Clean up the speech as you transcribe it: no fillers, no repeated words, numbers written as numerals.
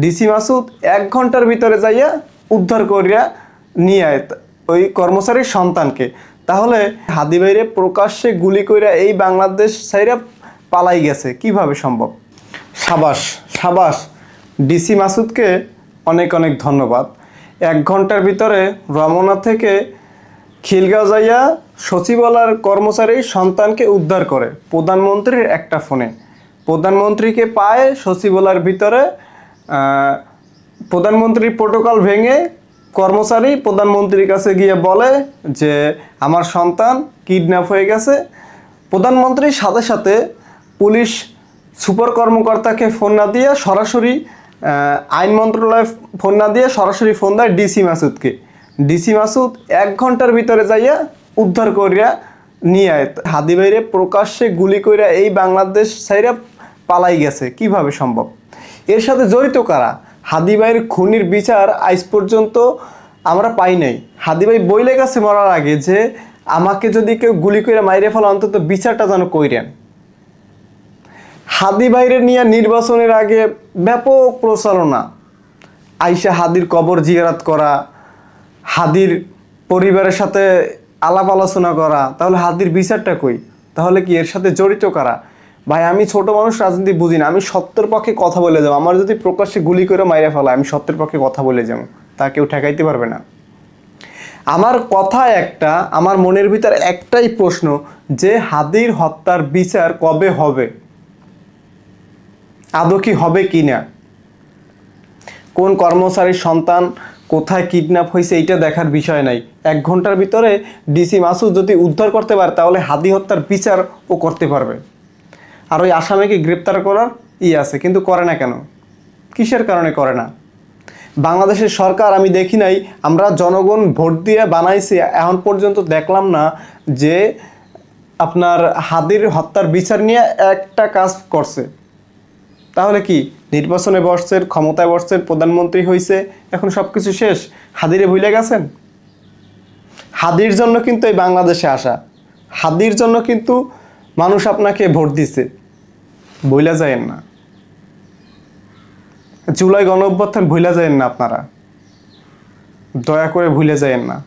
DC Masud 1 ঘন্টার ভিতরে যাইয়া উদ্ধার করিয়া নিয়ে আয় ওই কর্মচারীর সন্তানকে। তাহলে হাদি ভাইরে প্রকাশ্যে গুলি কইরা এই বাংলাদেশ ছাইরা পালাই গেছে, কিভাবে সম্ভব? সাবাস সাবাস, ডিসি মাসুদকে অনেক অনেক ধন্যবাদ। 1 ঘন্টার ভিতরে রমনা থেকে খিলগাঁও যাইয়া সচিবালয়ের কর্মচারী সন্তানকে উদ্ধার করে প্রধানমন্ত্রীর একটা ফোনে। প্রধানমন্ত্রীকে পায় সচিবালয়ের ভিতরে। প্রধানমন্ত্রীর প্রোটোকল ভেঙে কর্মচারী প্রধানমন্ত্রীর কাছে গিয়ে বলে যে আমার সন্তান কিডন্যাপ হয়ে গেছে। প্রধানমন্ত্রীর সাথে সাথে পুলিশ সুপার কর্মকর্তাকে ফোন না দিয়ে সরাসরি আইন মন্ত্রণালয়ে ফোন না দিয়ে সরাসরি ফোন দেয় ডিসি মাসুদকে। ডিসি মাসুদ 1 ঘন্টার ভিতরে যাইয়া উদ্ধার করিয়া নিয়ে আয় হাদি ভাইরে প্রকাশ্যে গুলি কইরা এই বাংলাদেশ ছাইরা পালাই গেছে, কিভাবে সম্ভব? এর সাথে জড়িত কারা? হাদি ভাইয়ের খুনির বিচার আজ পর্যন্ত আমরা পাই নাই। হাদি ভাই বইলে গেছে মরার আগে যে আমাকে যদি কেউ গুলি করে মাইরে ফেলা অন্তত বিচারটা যেন কইরেন। হাদি ভাইরে নিয়ে নির্বাচনের আগে ব্যাপক প্রচারণা, আইসা হাদির কবর জিয়ারত করা, হাদির পরিবারের সাথে আলাপ আলোচনা করা। তাহলে হাদির বিচারটা কই? তাহলে কি এর সাথে জড়িত কারা? ভাই আমি ছোট মানুষ, রাজনীতি বুঝি না, আমি সত্যের পক্ষে কথা বলে যাবো। আমার যদি প্রকাশ্যে গুলি করে মাইরে ফেলা, আমি সত্যের পক্ষে কথা বলে যাবো, তা কেউ ঠেকাইতে পারবে না। আমার কথা একটা, আমার মনের ভিতর একটাই প্রশ্ন যে হাদির হত্যার বিচার কবে হবে? আদৌ কি হবে কি না? কোন কর্মচারীর সন্তান কোথায় কিডন্যাপ হয়েছে এইটা দেখার বিষয় নাই। 1 ঘন্টার ভিতরে ডিসি মাসুদ যদি উদ্ধার করতে পারে তাহলে হাদি হত্যার বিচার ও করতে পারবে। আর ওই আসামিকে গ্রেপ্তার করার আছে, কিন্তু করে না কেন? কিসের কারণে করে না? বাংলাদেশের সরকার আমি দেখি নাই, আমরা জনগণ ভোট দিয়ে বানাইছি, এখন পর্যন্ত দেখলাম না যে আপনার হাদির হত্যার বিচার নিয়ে একটা কাজ করছে। তাহলে কি নির্বাচনে বসছেন, ক্ষমতায় বসছেন, প্রধানমন্ত্রী হয়েছে, এখন সব কিছু শেষ, হাদিরে ভুলে গেছেন? হাদির জন্য কিন্তু এই বাংলাদেশে আসা, হাদির জন্য কিন্তু মানুষ আপনাকে ভোট দিছে, ভুলে যায়েন না। জুলাই গণ অভ্যুত্থান ভুলে যায়েন না, আপনারা দয়া করে ভুলে যায়েন না।